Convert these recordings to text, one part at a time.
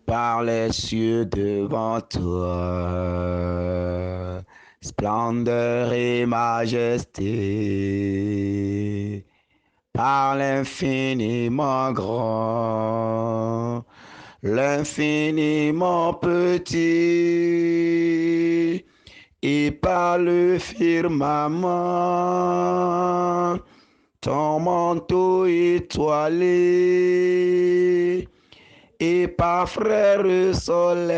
par les cieux devant toi. Splendeur et majesté, par l'infiniment grand, l'infiniment petit, et par le firmament, ton manteau étoilé, et par frère soleil,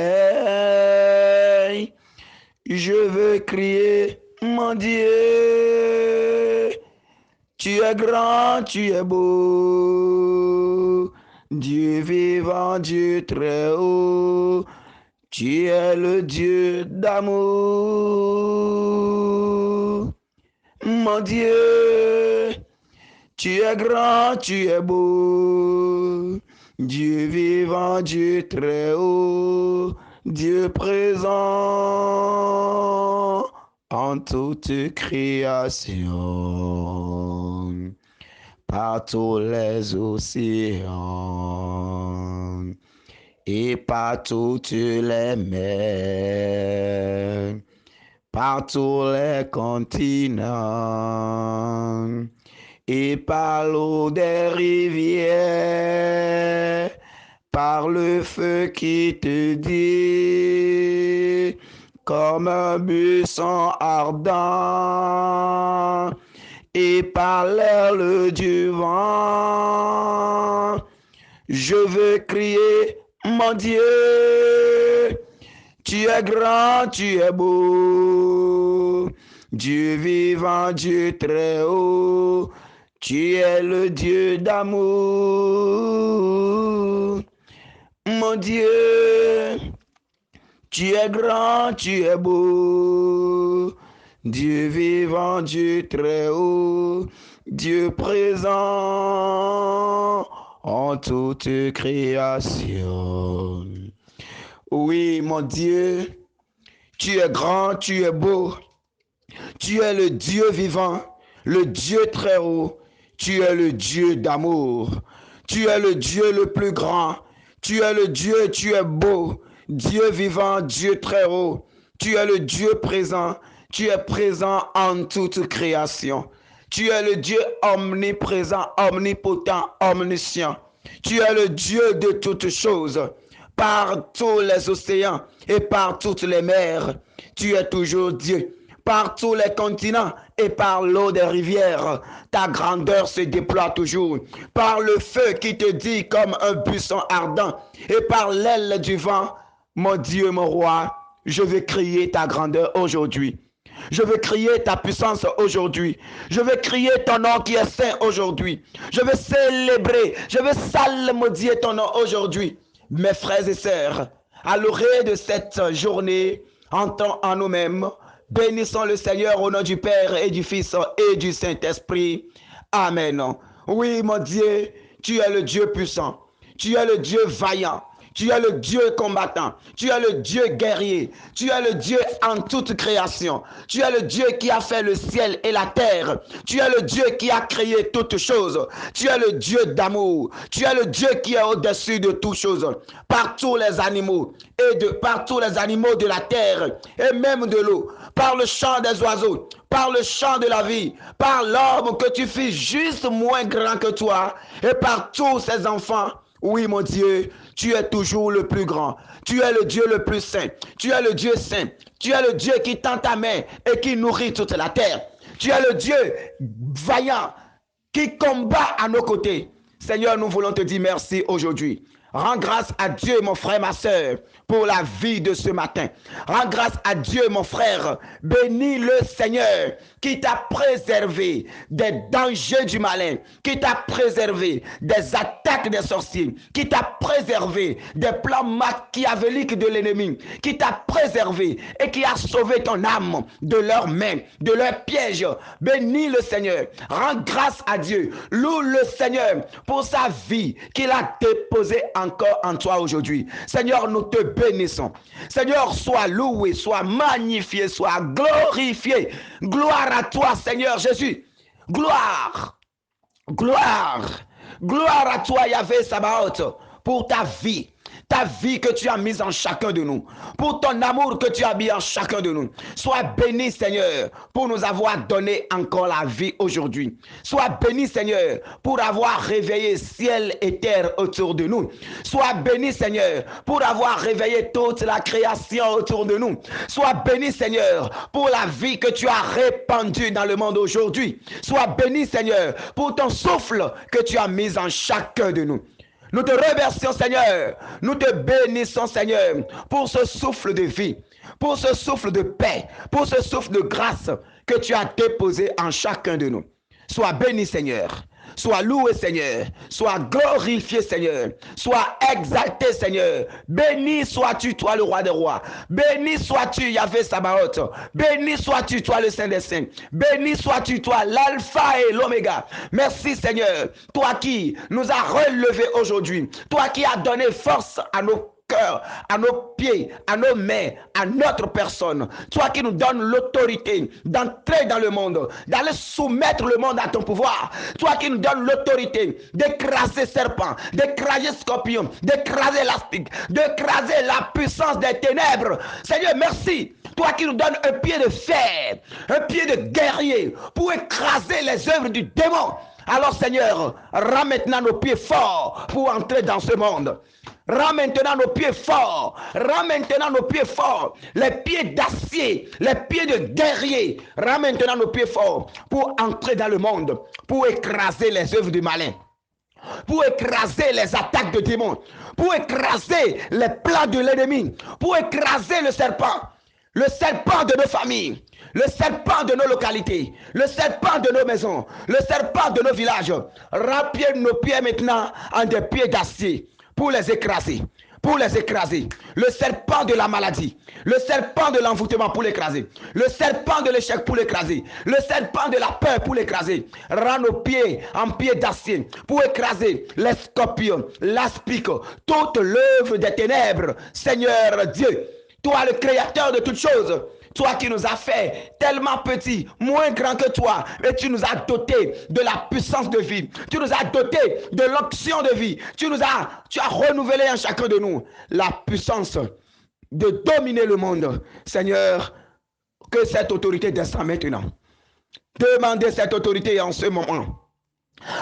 je veux crier, mon Dieu, tu es grand, tu es beau, Dieu vivant, Dieu très haut, tu es le Dieu d'amour. Mon Dieu, tu es grand, tu es beau, Dieu vivant, Dieu très haut, Dieu présent en toute création, par tous les océans et par toutes les mers, par tous les continents et par l'eau des rivières, par le feu qui te dit, comme un buisson ardent, et par l'aile du vent, je veux crier, mon Dieu, tu es grand, tu es beau, Dieu vivant, Dieu très haut, tu es le Dieu d'amour. Mon Dieu, tu es grand, tu es beau, Dieu vivant, Dieu très haut, Dieu présent en toute création. Oui, mon Dieu, tu es grand, tu es beau, tu es le Dieu vivant, le Dieu très haut, tu es le Dieu d'amour, tu es le Dieu le plus grand, tu es le Dieu, tu es beau, Dieu vivant, Dieu très haut, tu es le Dieu présent, tu es présent en toute création. Tu es le Dieu omniprésent, omnipotent, omniscient. Tu es le Dieu de toutes choses. Par tous les océans et par toutes les mers, tu es toujours Dieu. Par tous les continents et par l'eau des rivières, ta grandeur se déploie toujours. Par le feu qui te dit comme un buisson ardent et par l'aile du vent, mon Dieu, mon roi, je veux crier ta grandeur aujourd'hui. Je veux crier ta puissance aujourd'hui. Je veux crier ton nom qui est saint aujourd'hui. Je veux célébrer, je veux salmodier ton nom aujourd'hui. Mes frères et sœurs, à l'orée de cette journée, entrons en nous-mêmes. Bénissons le Seigneur au nom du Père et du Fils et du Saint-Esprit. Amen. Oui, mon Dieu, tu es le Dieu puissant. Tu es le Dieu vaillant. Tu es le Dieu combattant. Tu es le Dieu guerrier. Tu es le Dieu en toute création. Tu es le Dieu qui a fait le ciel et la terre. Tu es le Dieu qui a créé toutes choses. Tu es le Dieu d'amour. Tu es le Dieu qui est au-dessus de toutes choses. Par tous les animaux par tous les animaux de la terre et même de l'eau. Par le chant des oiseaux. Par le chant de la vie. Par l'homme que tu fis juste moins grand que toi. Et par tous ces enfants. Oui, mon Dieu, tu es toujours le plus grand. Tu es le Dieu le plus saint. Tu es le Dieu saint. Tu es le Dieu qui tend ta main et qui nourrit toute la terre. Tu es le Dieu vaillant qui combat à nos côtés. Seigneur, nous voulons te dire merci aujourd'hui. Rends grâce à Dieu, mon frère, ma soeur, pour la vie de ce matin. Rends grâce à Dieu, mon frère. Bénis le Seigneur qui t'a préservé des dangers du malin, qui t'a préservé des attaques des sorciers, qui t'a préservé des plans machiavéliques de l'ennemi, qui t'a préservé et qui a sauvé ton âme de leurs mains, de leurs pièges. Bénis le Seigneur. Rends grâce à Dieu. Loue le Seigneur pour sa vie qu'il a déposée encore en toi aujourd'hui. Seigneur, nous te bénissons. Seigneur, sois loué, sois magnifié, sois glorifié. Gloire à toi, Seigneur Jésus. Gloire, gloire, gloire à toi, Yahvé Sabaoth, pour ta vie, ta vie que tu as mise en chacun de nous, pour ton amour que tu as mis en chacun de nous. Sois béni, Seigneur, pour nous avoir donné encore la vie aujourd'hui. Sois béni, Seigneur, pour avoir réveillé ciel et terre autour de nous. Sois béni, Seigneur, pour avoir réveillé toute la création autour de nous. Sois béni, Seigneur, pour la vie que tu as répandue dans le monde aujourd'hui. Sois béni, Seigneur, pour ton souffle que tu as mis en chacun de nous. Nous te remercions, Seigneur. Nous te bénissons, Seigneur, pour ce souffle de vie, pour ce souffle de paix, pour ce souffle de grâce que tu as déposé en chacun de nous. Sois béni, Seigneur. Sois loué, Seigneur. Sois glorifié, Seigneur. Sois exalté, Seigneur. Béni sois-tu, toi, le roi des rois. Béni sois-tu, Yahvé Sabaoth. Béni sois-tu, toi, le Saint des Saints. Béni sois-tu, toi, l'alpha et l'oméga. Merci, Seigneur. Toi qui nous as relevés aujourd'hui. Toi qui as donné force à nos cœur, à nos pieds, à nos mains, à notre personne. Toi qui nous donnes l'autorité d'entrer dans le monde, d'aller soumettre le monde à ton pouvoir. Toi qui nous donnes l'autorité d'écraser serpent, d'écraser scorpion, d'écraser l'aspic, d'écraser la puissance des ténèbres. Seigneur, merci. Toi qui nous donnes un pied de fer, un pied de guerrier pour écraser les œuvres du démon. Alors Seigneur, rends maintenant nos pieds forts pour entrer dans ce monde. Rends maintenant nos pieds forts. Rends maintenant nos pieds forts. Les pieds d'acier, les pieds de guerrier. Rends maintenant nos pieds forts pour entrer dans le monde, pour écraser les œuvres du malin, pour écraser les attaques de démons, pour écraser les plans de l'ennemi, pour écraser le serpent de nos familles, le serpent de nos localités, le serpent de nos maisons, le serpent de nos villages. Remplis nos pieds maintenant en des pieds d'acier pour les écraser. Pour les écraser. Le serpent de la maladie, le serpent de l'envoûtement pour l'écraser, le serpent de l'échec pour l'écraser, le serpent de la peur pour l'écraser. Rends nos pieds en pieds d'acier pour écraser les scorpions, l'aspic, toute l'œuvre des ténèbres. Seigneur Dieu, toi le créateur de toutes choses, toi qui nous as fait tellement petits, moins grands que toi, et tu nous as dotés de la puissance de vie. Tu nous as dotés de l'onction de vie. Tu as renouvelé en chacun de nous la puissance de dominer le monde. Seigneur, que cette autorité descend maintenant. Demandez cette autorité en ce moment.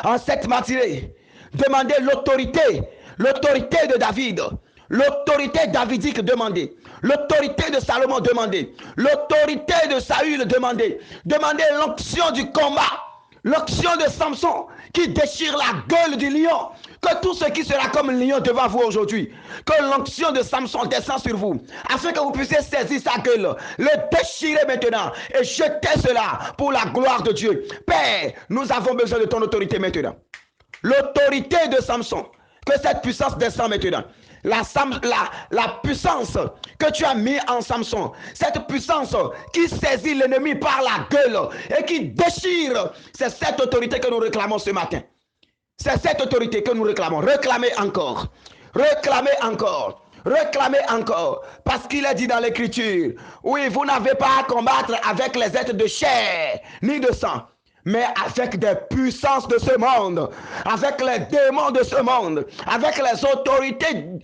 En cette matinée, demandez l'autorité de David. L'autorité davidique demandée, l'autorité de Salomon demandée, l'autorité de Saül demandée. Demandez l'onction du combat, l'onction de Samson qui déchire la gueule du lion. Que tout ce qui sera comme lion devant vous aujourd'hui, que l'onction de Samson descend sur vous, afin que vous puissiez saisir sa gueule, le déchirer maintenant et jeter cela pour la gloire de Dieu. Père, nous avons besoin de ton autorité maintenant. L'autorité de Samson, que cette puissance descend maintenant. La puissance que tu as mis en Samson, cette puissance qui saisit l'ennemi par la gueule et qui déchire, c'est cette autorité que nous réclamons ce matin. C'est cette autorité que nous réclamons. Réclamez encore. Réclamez encore. Réclamez encore. Parce qu'il est dit dans l'écriture, oui, vous n'avez pas à combattre avec les êtres de chair ni de sang, mais avec des puissances de ce monde, avec les démons de ce monde, avec les autorités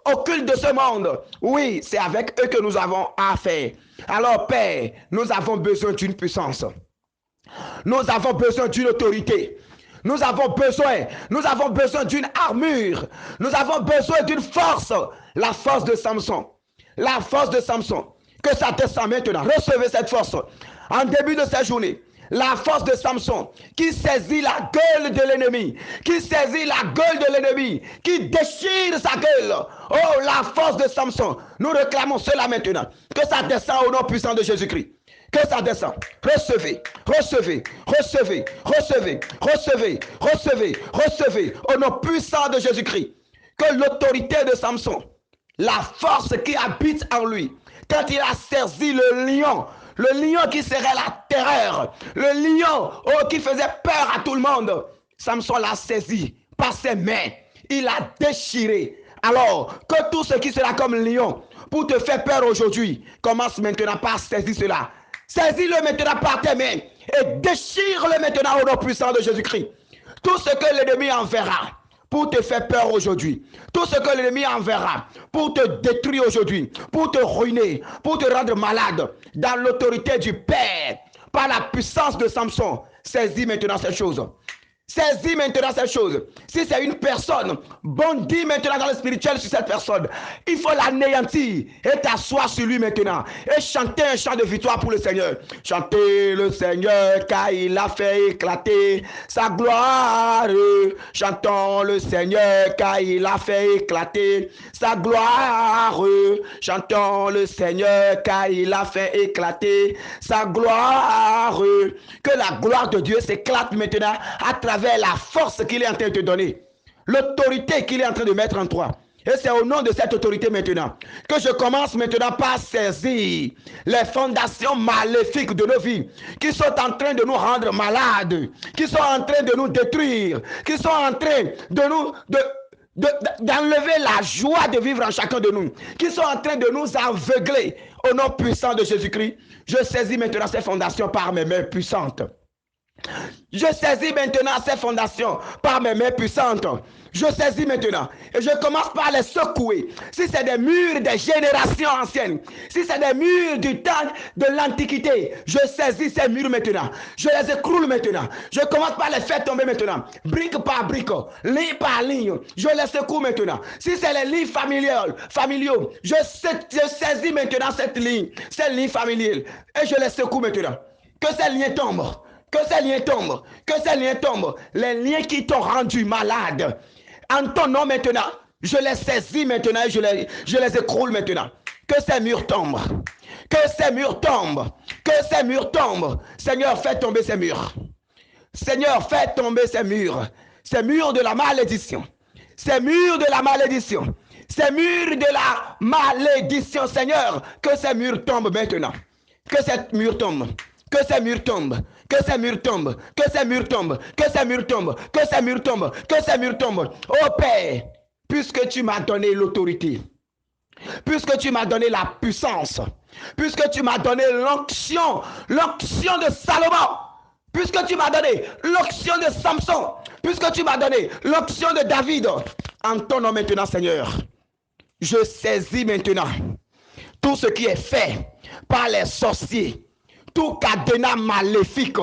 occultes de ce monde. Oui, c'est avec eux que nous avons affaire. Alors, Père, nous avons besoin d'une puissance. Nous avons besoin d'une autorité. Nous avons besoin d'une armure. Nous avons besoin d'une force. La force de Samson. La force de Samson. Que ça descend maintenant. Recevez cette force. En début de cette journée, la force de Samson qui saisit la gueule de l'ennemi, qui saisit la gueule de l'ennemi, qui déchire sa gueule. Oh, la force de Samson. Nous réclamons cela maintenant. Que ça descend au nom puissant de Jésus-Christ. Que ça descend. Recevez, recevez, recevez, recevez, recevez, recevez, recevez au nom puissant de Jésus-Christ. Que l'autorité de Samson, la force qui habite en lui, quand il a saisi le lion qui serait la terreur, le lion qui faisait peur à tout le monde, Samson l'a saisi par ses mains, il l'a déchiré. Alors, que tout ce qui sera comme lion pour te faire peur aujourd'hui, commence maintenant par saisir cela. Saisis-le maintenant par tes mains et déchire-le maintenant au nom puissant de Jésus-Christ. Tout ce que l'ennemi enverra pour te faire peur aujourd'hui. Tout ce que l'ennemi enverra pour te détruire aujourd'hui, pour te ruiner, pour te rendre malade, dans l'autorité du Père, par la puissance de Samson, saisis maintenant ces choses. Saisis maintenant cette chose. Si c'est une personne, bondis maintenant dans le spirituel sur cette personne. Il faut l'anéantir et t'asseoir sur lui maintenant. Et chanter un chant de victoire pour le Seigneur. Chantez le Seigneur car il a fait éclater sa gloire. Chantons le Seigneur car il a fait éclater sa gloire. Chantons le Seigneur car il a fait éclater sa gloire. Que la gloire de Dieu s'éclate maintenant à travers la force qu'il est en train de te donner, l'autorité qu'il est en train de mettre en toi. Et c'est au nom de cette autorité maintenant que je commence maintenant par saisir les fondations maléfiques de nos vies qui sont en train de nous rendre malades, qui sont en train de nous détruire, qui sont en train de nous d'enlever la joie de vivre en chacun de nous, qui sont en train de nous aveugler. Au nom puissant de Jésus-Christ, je saisis maintenant ces fondations par mes mains puissantes. Je saisis maintenant ces fondations par mes mains puissantes. Je saisis maintenant et je commence par les secouer. Si c'est des murs des générations anciennes, si c'est des murs du temps de l'Antiquité, je saisis ces murs maintenant. Je les écroule maintenant. Je commence par les faire tomber maintenant. Brique par brique, ligne par ligne. Je les secoue maintenant. Si c'est les lignes familiaux, je saisis maintenant cette ligne familiale et je les secoue maintenant. Que ces liens tombent. Que ces liens tombent, que ces liens tombent, les liens qui t'ont rendu malade. En ton nom maintenant, je les saisis maintenant et je les écroule maintenant. Que ces murs tombent, que ces murs tombent, que ces murs tombent. Seigneur, fais tomber ces murs. Seigneur, fais tomber ces murs de la malédiction, ces murs de la malédiction, ces murs de la malédiction, Seigneur, que ces murs tombent maintenant, que ces murs tombent. Que ces murs tombent, que ces murs tombent, que ces murs tombent, que ces murs tombent, que ces murs tombent, que ces murs tombent. Oh Père, puisque tu m'as donné l'autorité, puisque tu m'as donné la puissance, puisque tu m'as donné l'onction de Salomon, puisque tu m'as donné l'onction de Samson, puisque tu m'as donné l'onction de David, en ton nom maintenant, Seigneur, je saisis maintenant tout ce qui est fait par les sorciers, tout cadenas maléfique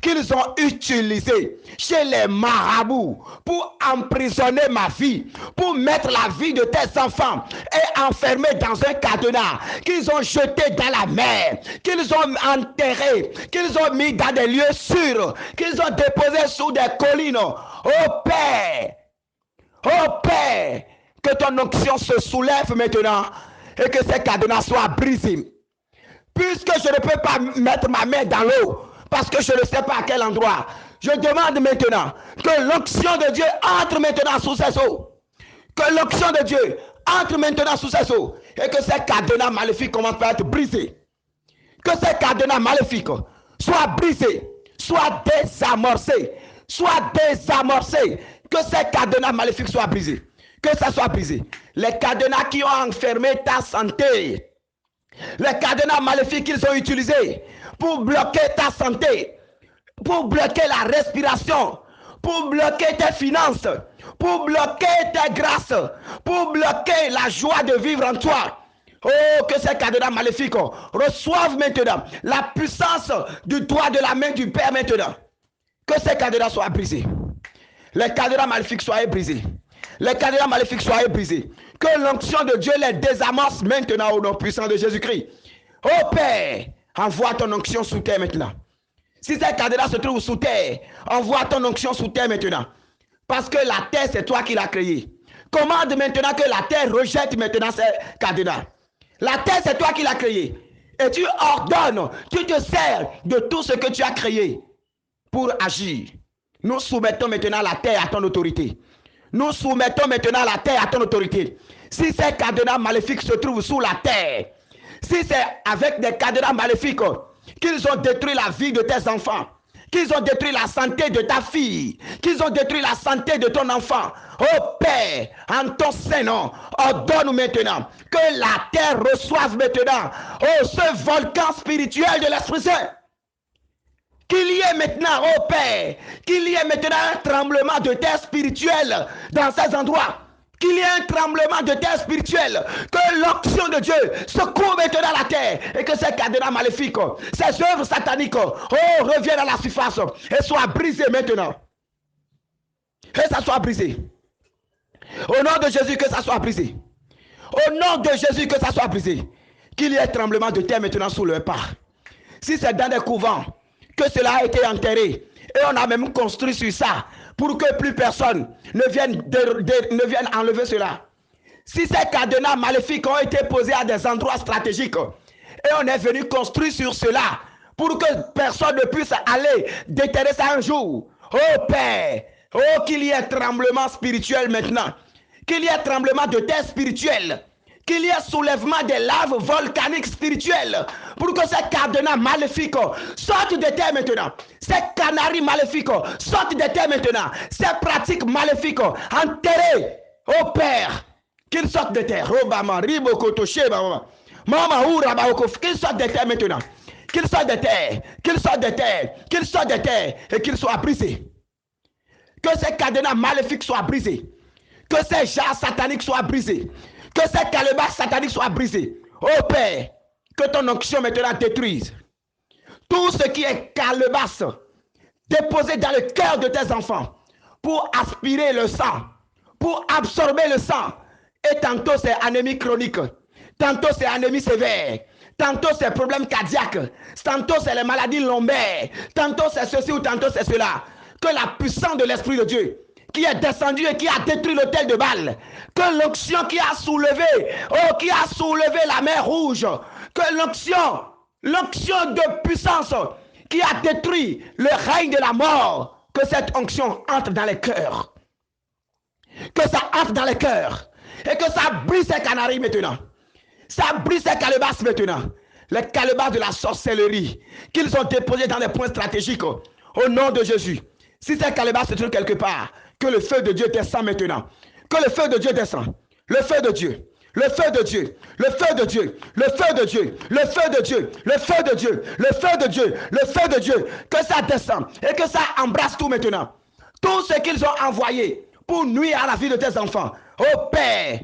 qu'ils ont utilisé chez les marabouts pour emprisonner ma vie, pour mettre la vie de tes enfants et enfermer dans un cadenas qu'ils ont jeté dans la mer, qu'ils ont enterré, qu'ils ont mis dans des lieux sûrs, qu'ils ont déposé sous des collines. Oh Père, que ton onction se soulève maintenant et que ces cadenas soient brisés. Puisque je ne peux pas mettre ma main dans l'eau, parce que je ne sais pas à quel endroit, je demande maintenant que l'onction de Dieu entre maintenant sous ces eaux. Que l'onction de Dieu entre maintenant sous ces eaux. Et que ces cadenas maléfiques commencent à être brisés. Que ces cadenas maléfiques soient brisés, soient désamorcés. Que ces cadenas maléfiques soient brisés. Que ça soit brisé. Les cadenas qui ont enfermé ta santé, les cadenas maléfiques qu'ils ont utilisés pour bloquer ta santé, pour bloquer la respiration, pour bloquer tes finances, pour bloquer tes grâces, pour bloquer la joie de vivre en toi. Oh, que ces cadenas maléfiques reçoivent maintenant la puissance du doigt de la main du Père maintenant. Que ces cadenas soient brisés. Les cadenas maléfiques soient brisés. Les cadenas maléfiques soient brisés. Que l'onction de Dieu les désamorce maintenant au nom puissant de Jésus-Christ. Oh Père, envoie ton onction sous terre maintenant. Si ces cadenas se trouvent sous terre, envoie ton onction sous terre maintenant. Parce que la terre, c'est toi qui l'as créée. Commande maintenant que la terre rejette maintenant ces cadenas. La terre, c'est toi qui l'as créée. Et tu ordonnes, tu te sers de tout ce que tu as créé pour agir. Nous soumettons maintenant la terre à ton autorité. Nous soumettons maintenant la terre à ton autorité. Si ces cadenas maléfiques se trouvent sous la terre, si c'est avec des cadenas maléfiques qu'ils ont détruit la vie de tes enfants, qu'ils ont détruit la santé de ta fille, qu'ils ont détruit la santé de ton enfant, oh Père, en ton Saint-Nom, ordonne maintenant que la terre reçoive maintenant, oh, ce volcan spirituel de l'Esprit Saint, qu'il y ait maintenant, oh Père, qu'il y ait maintenant un tremblement de terre spirituelle dans ces endroits. Qu'il y ait un tremblement de terre spirituelle, que l'onction de Dieu secoue maintenant la terre et que ces cadenas maléfiques, ces œuvres sataniques, reviennent à la surface et soient brisées maintenant. Que ça soit brisé. Au nom de Jésus, que ça soit brisé. Au nom de Jésus, que ça soit brisé. Qu'il y ait un tremblement de terre maintenant sous leur pas. Si c'est dans des couvents que cela a été enterré, et on a même construit sur ça, pour que plus personne ne vienne enlever cela. Si ces cadenas maléfiques ont été posés à des endroits stratégiques, et on est venu construire sur cela, pour que personne ne puisse aller déterrer ça un jour. Oh Père, oh qu'il y ait un tremblement spirituel maintenant, qu'il y ait un tremblement de terre spirituelle, qu'il y ait soulèvement des laves volcaniques spirituelles, pour que ces cadenas maléfiques sortent de terre maintenant. Ces canaries maléfiques sortent de terre maintenant. Ces pratiques maléfiques enterrées, oh Père, qu'ils sortent de terre. Qu'ils sortent de terre maintenant. Qu'ils sortent de terre, qu'ils sortent de terre, qu'ils sortent de terre et qu'ils soient brisés. Que ces cadenas maléfiques soient brisés. Que ces jarres sataniques soient brisés. Que ces calebasses sataniques soient brisées. Oh Père, que ton onction maintenant détruise tout ce qui est calebasse déposé dans le cœur de tes enfants pour aspirer le sang, pour absorber le sang. Et tantôt c'est anémie chronique, tantôt c'est anémie sévère, tantôt c'est problème cardiaque, tantôt c'est les maladies lombaires, tantôt c'est ceci ou tantôt c'est cela. Que la puissance de l'Esprit de Dieu qui est descendu et qui a détruit l'autel de Baal, que l'onction qui a soulevé, qui a soulevé la mer rouge, que l'onction de puissance qui a détruit le règne de la mort, que cette onction entre dans les cœurs, que ça entre dans les cœurs, et que ça brise ces canaries maintenant, ça brise ces calebasses maintenant, les calebasses de la sorcellerie, qu'ils ont déposées dans des points stratégiques, au nom de Jésus. Si ces calebasses se trouvent quelque part, que le feu de Dieu descend maintenant. Que le feu de Dieu descend. Le feu de Dieu. Le feu de Dieu. Le feu de Dieu. Le feu de Dieu. Le feu de Dieu. Le feu de Dieu. Le feu de Dieu. Le feu de Dieu. Que ça descende et que ça embrasse tout maintenant. Tout ce qu'ils ont envoyé pour nuire à la vie de tes enfants. Oh Père.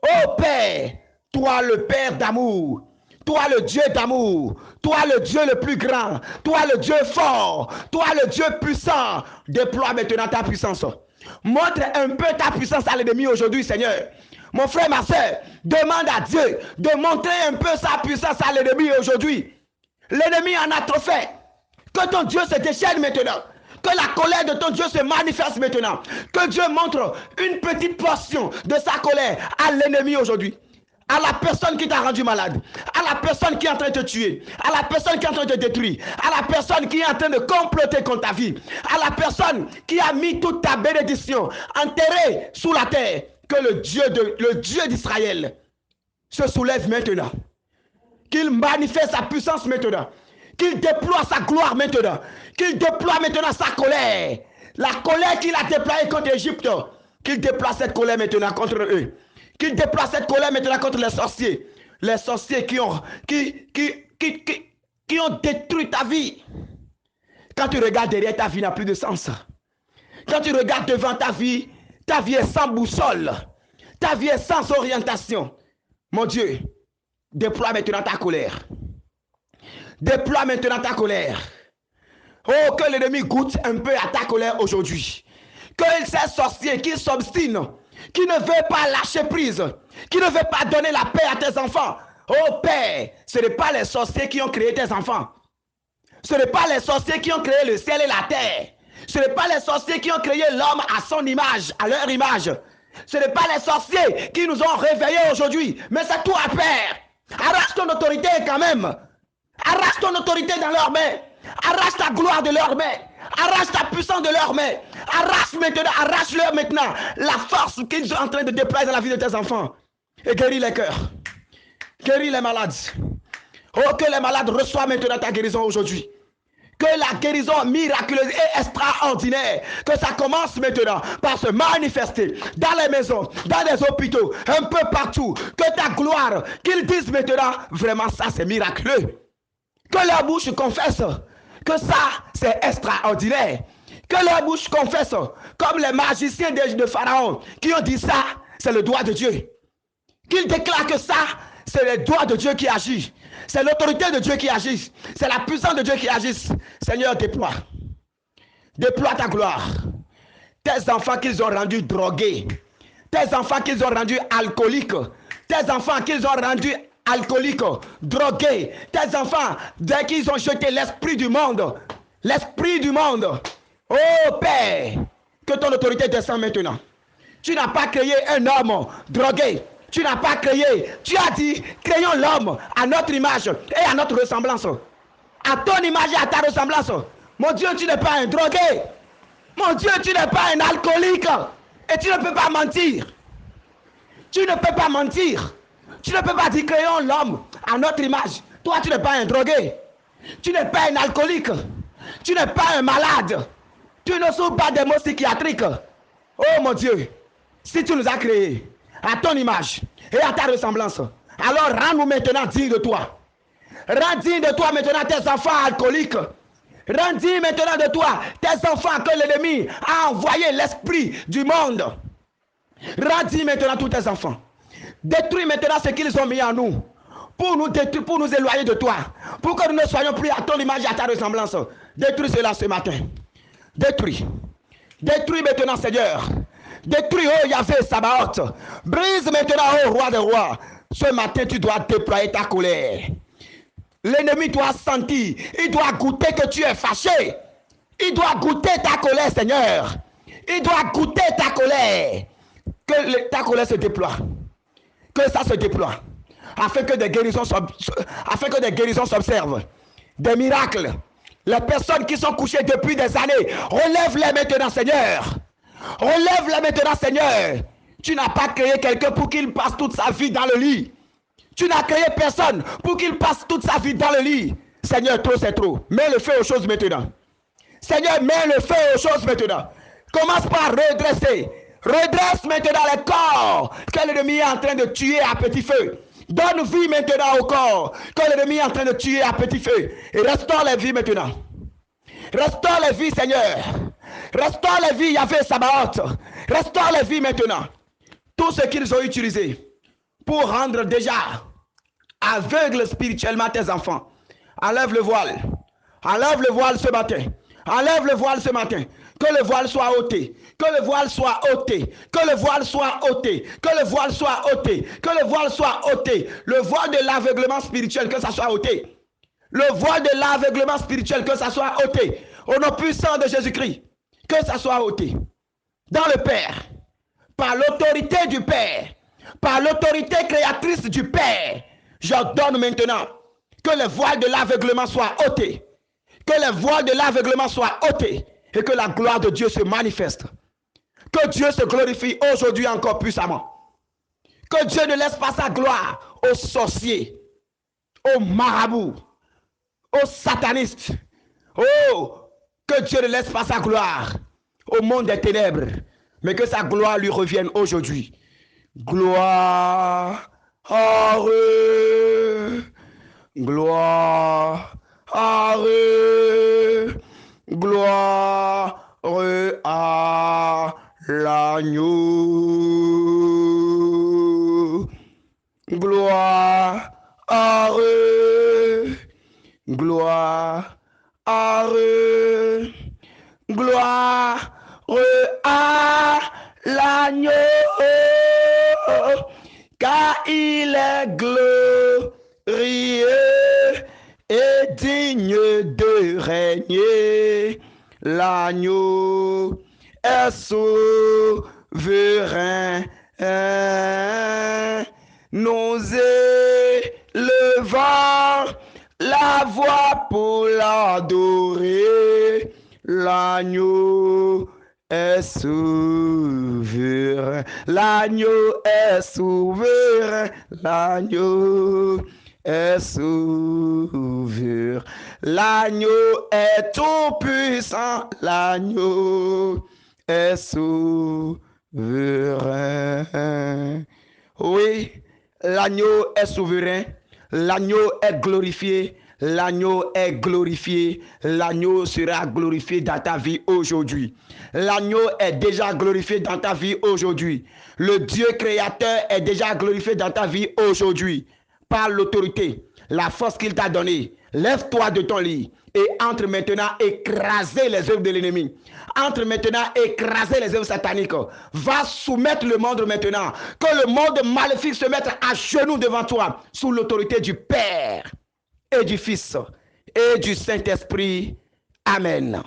Oh Père. Toi le Père d'amour. Toi le Dieu d'amour, toi le Dieu le plus grand, toi le Dieu fort, toi le Dieu puissant, déploie maintenant ta puissance. Montre un peu ta puissance à l'ennemi aujourd'hui, Seigneur. Mon frère, ma soeur, demande à Dieu de montrer un peu sa puissance à l'ennemi aujourd'hui. L'ennemi en a trop fait. Que ton Dieu se déchaîne maintenant. Que la colère de ton Dieu se manifeste maintenant. Que Dieu montre une petite portion de sa colère à l'ennemi aujourd'hui. À la personne qui t'a rendu malade, à la personne qui est en train de te tuer, à la personne qui est en train de te détruire, à la personne qui est en train de comploter contre ta vie, à la personne qui a mis toute ta bénédiction enterrée sous la terre, que le Dieu d'Israël se soulève maintenant, qu'il manifeste sa puissance maintenant, qu'il déploie sa gloire maintenant, qu'il déploie maintenant sa colère, la colère qu'il a déployée contre l'Égypte, qu'il déploie cette colère maintenant contre eux. Qu'il déploie cette colère maintenant contre les sorciers qui ont détruit ta vie. Quand tu regardes derrière, ta vie n'a plus de sens. Quand tu regardes devant ta vie est sans boussole, ta vie est sans orientation. Mon Dieu, déploie maintenant ta colère. Déploie maintenant ta colère. Oh, que l'ennemi goûte un peu à ta colère aujourd'hui. Que ces sorciers qui s'obstinent, qui ne veut pas lâcher prise, qui ne veut pas donner la paix à tes enfants. Oh Père, ce n'est pas les sorciers qui ont créé tes enfants. Ce n'est pas les sorciers qui ont créé le ciel et la terre. Ce n'est pas les sorciers qui ont créé l'homme à son image, à leur image. Ce n'est pas les sorciers qui nous ont réveillés aujourd'hui. Mais c'est toi, Père. Arrache ton autorité quand même. Arrache ton autorité dans leurs mains. Arrache ta gloire de leurs mains. Arrache ta puissance de leurs mains. Arrache-leur maintenant la force qu'ils sont en train de déployer dans la vie de tes enfants. Et guéris les cœurs. Guéris les malades. Oh, que les malades reçoivent maintenant ta guérison aujourd'hui. Que la guérison miraculeuse et extraordinaire, que ça commence maintenant par se manifester dans les maisons, dans les hôpitaux, un peu partout. Que ta gloire, qu'ils disent maintenant, vraiment ça c'est miraculeux. Que leur bouche confesse que ça, c'est extraordinaire. Que leur bouche confesse, comme les magiciens de Pharaon, qui ont dit ça, c'est le doigt de Dieu. Qu'ils déclarent que ça, c'est le doigt de Dieu qui agit. C'est l'autorité de Dieu qui agit. C'est la puissance de Dieu qui agit. Seigneur, déploie. Déploie ta gloire. Tes enfants qu'ils ont rendus drogués. Tes enfants qu'ils ont rendus alcooliques. Tes enfants qu'ils ont rendus alcooliques, drogués. Tes enfants, dès qu'ils ont jeté l'esprit du monde. L'esprit du monde. Oh Père, que ton autorité descende maintenant. Tu n'as pas créé un homme drogué. Tu n'as pas créé. Tu as dit, créons l'homme à notre image et à notre ressemblance. À ton image et à ta ressemblance. Mon Dieu, tu n'es pas un drogué. Mon Dieu, tu n'es pas un alcoolique. Et tu ne peux pas mentir. Tu ne peux pas mentir. Tu ne peux pas dire, créons l'homme à notre image. Toi, tu n'es pas un drogué. Tu n'es pas un alcoolique. Tu n'es pas un malade. Tu ne souffres pas des maux psychiatriques. Oh mon Dieu, si tu nous as créés à ton image et à ta ressemblance, alors rends-nous maintenant dignes de toi. Rends digne de toi maintenant tes enfants alcooliques. Rends digne maintenant de toi tes enfants que l'ennemi a envoyé l'esprit du monde. Rends digne maintenant tous tes enfants. Détruis maintenant ce qu'ils ont mis en nous. Pour nous détruire, pour nous éloigner de toi. Pour que nous ne soyons plus à ton image et à ta ressemblance. Détruis cela ce matin. Détruis. Détruis maintenant, Seigneur. Détruis, oh Yahvé Sabaoth. Brise maintenant, oh roi des rois. Ce matin, tu dois déployer ta colère. L'ennemi doit sentir. Il doit goûter que tu es fâché. Il doit goûter ta colère, Seigneur. Il doit goûter ta colère. Que ta colère se déploie. Que ça se déploie. Afin que des guérisons s'observent. Des miracles. Les personnes qui sont couchées depuis des années, relève-les maintenant, Seigneur. Relève-les maintenant, Seigneur. Tu n'as pas créé quelqu'un pour qu'il passe toute sa vie dans le lit. Tu n'as créé personne pour qu'il passe toute sa vie dans le lit. Seigneur, trop c'est trop. Mets le feu aux choses maintenant. Seigneur, mets le feu aux choses maintenant. Commence par redresser. Redresse maintenant les corps que l'ennemi est en train de tuer à petit feu. Donne vie maintenant au corps que l'ennemi est en train de tuer à petit feu. Et restaure les vies maintenant. Restaure les vies, Seigneur. Restaure les vies, Yahvé Sabaoth. Restaure les vies maintenant. Tout ce qu'ils ont utilisé pour rendre déjà aveugle spirituellement tes enfants. Enlève le voile. Enlève le voile ce matin. Enlève le voile ce matin. Que le voile soit ôté. Que le voile soit ôté. Que le voile soit ôté. Que le voile soit ôté. Que le voile soit ôté. Le voile de l'aveuglement spirituel, que ça soit ôté. Le voile de l'aveuglement spirituel, que ça soit ôté. Au nom puissant de Jésus-Christ, que ça soit ôté. Dans le Père. Par l'autorité du Père. Par l'autorité créatrice du Père. J'ordonne maintenant que le voile de l'aveuglement soit ôté. Que le voile de l'aveuglement soit ôté. Et que la gloire de Dieu se manifeste. Que Dieu se glorifie aujourd'hui encore puissamment. Que Dieu ne laisse pas sa gloire aux sorciers, aux marabouts, aux satanistes. Oh, que Dieu ne laisse pas sa gloire au monde des ténèbres, mais que sa gloire lui revienne aujourd'hui. Gloire à eux. Gloire à eux. Gloire à l'agneau. Gloire à eux. Gloire à eux. Gloire à l'agneau. Car il est glorieux et digne de régner. L'agneau est souverain. Nous élevons la voix pour l'adorer. L'agneau est souverain. L'agneau est souverain. L'agneau est souverain. L'agneau est tout puissant. L'agneau est souverain. Oui, l'agneau est souverain. L'agneau est glorifié. L'agneau est glorifié. L'agneau sera glorifié dans ta vie aujourd'hui. L'agneau est déjà glorifié dans ta vie aujourd'hui. Le Dieu créateur est déjà glorifié dans ta vie aujourd'hui. Par l'autorité, la force qu'il t'a donnée. Lève-toi de ton lit et entre maintenant écraser les œuvres de l'ennemi. Entre maintenant écraser les œuvres sataniques. Va soumettre le monde maintenant. Que le monde maléfique se mette à genoux devant toi sous l'autorité du Père et du Fils et du Saint-Esprit. Amen.